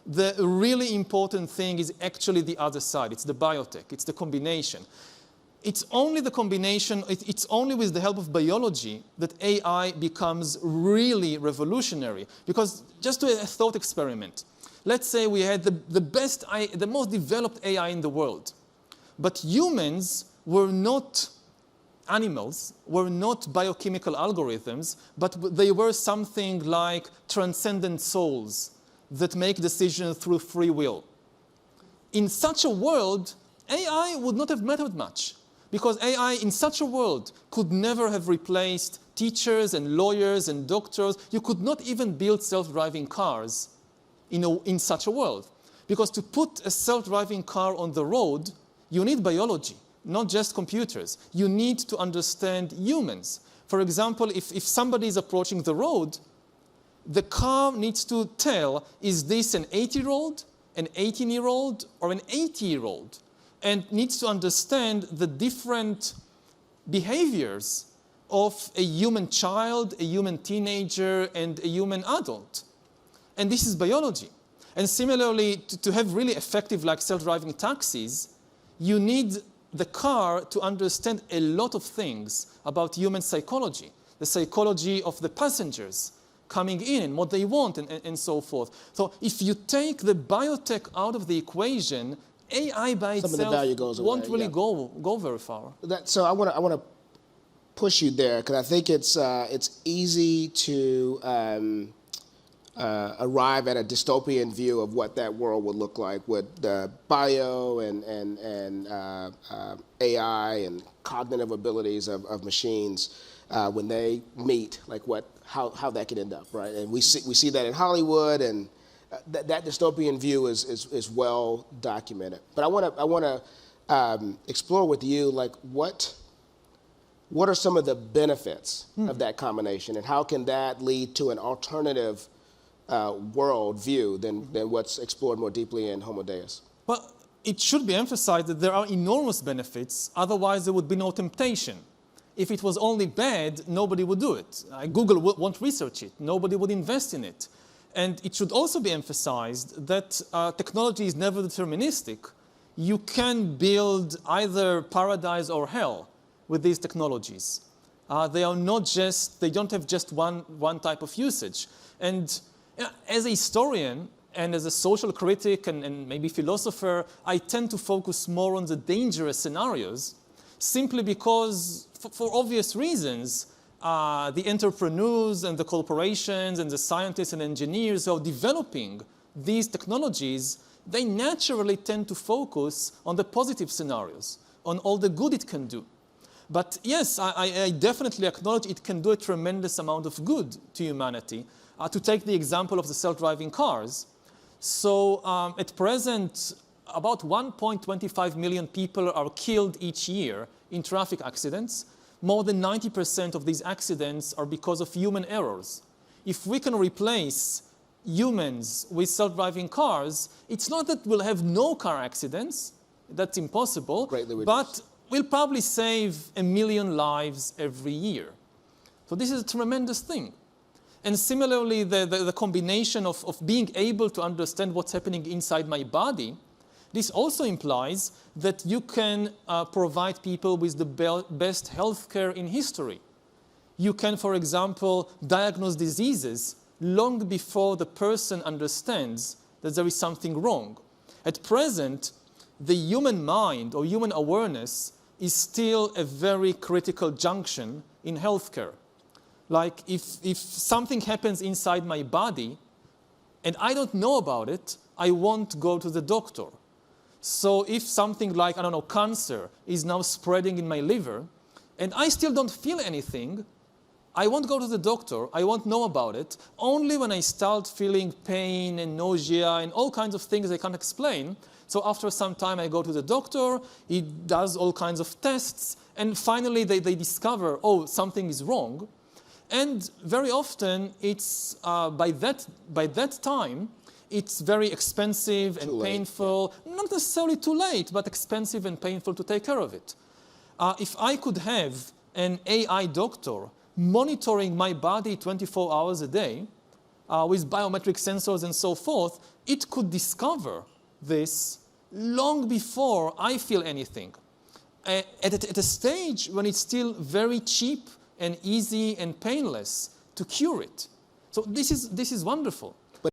The really important thing is actually the other side. It's the biotech. It's the combination. It's only the combination, it's only with the help of biology that AI becomes really revolutionary. Because just do a thought experiment. Let's say we had the most developed AI in the world. But humans were not animals, were not biochemical algorithms, but they were something like transcendent souls that make decisions through free will. In such a world, AI would not have mattered much, because AI in such a world could never have replaced teachers and lawyers and doctors. You could not even build self-driving cars in such a world. Because to put a self-driving car on the road, you need biology, not just computers. You need to understand humans. For example, if somebody is approaching the road, the car needs to tell, is this an 80-year-old, an 18-year-old, or an 80-year-old? And needs to understand the different behaviors of a human child, a human teenager, and a human adult. And this is biology. And similarly, to have really effective like self-driving taxis, you need the car to understand a lot of things about human psychology, the psychology of the passengers coming in and what they want and so forth. So if you take the biotech out of the equation, AI by itself won't really go very far. So I want to push you there, because I think it's easy to arrive at a dystopian view of what that world would look like with the bio and AI and cognitive abilities of machines when they meet, like how that could end up, right? And we see that in Hollywood, and that dystopian view is well documented. But I want to explore with you, like what are some of the benefits of that combination, and how can that lead to an alternative world view than what's explored more deeply in Homo Deus? Well, it should be emphasized that there are enormous benefits, otherwise there would be no temptation. If it was only bad, nobody would do it. Google won't research it. Nobody would invest in it. And it should also be emphasized that technology is never deterministic. You can build either paradise or hell with these technologies. They don't have just one type of usage. And as a historian and as a social critic and maybe philosopher, I tend to focus more on the dangerous scenarios, simply because, for obvious reasons, the entrepreneurs and the corporations and the scientists and engineers who are developing these technologies, they naturally tend to focus on the positive scenarios, on all the good it can do. But yes, I definitely acknowledge it can do a tremendous amount of good to humanity. To take the example of the self-driving cars. So at present, about 1.25 million people are killed each year in traffic accidents. More than 90% of these accidents are because of human errors. If we can replace humans with self-driving cars, it's not that we'll have no car accidents. That's impossible. But we'll probably save 1 million lives every year. So this is a tremendous thing. And similarly, the combination of being able to understand what's happening inside my body, this also implies that you can provide people with the best healthcare in history. You can, for example, diagnose diseases long before the person understands that there is something wrong. At present, the human mind or human awareness is still a very critical junction in healthcare. Like if something happens inside my body and I don't know about it, I won't go to the doctor. So if something like, I don't know, cancer is now spreading in my liver and I still don't feel anything, I won't go to the doctor, I won't know about it. Only when I start feeling pain and nausea and all kinds of things I can't explain. So after some time I go to the doctor, he does all kinds of tests, and finally they discover, oh, something is wrong. And very often, it's by that time, it's very expensive and painful. Not necessarily too late, but expensive and painful to take care of it. If I could have an AI doctor monitoring my body 24 hours a day, with biometric sensors and so forth, it could discover this long before I feel anything. At a stage when it's still very cheap and easy and painless to cure it. So this is wonderful.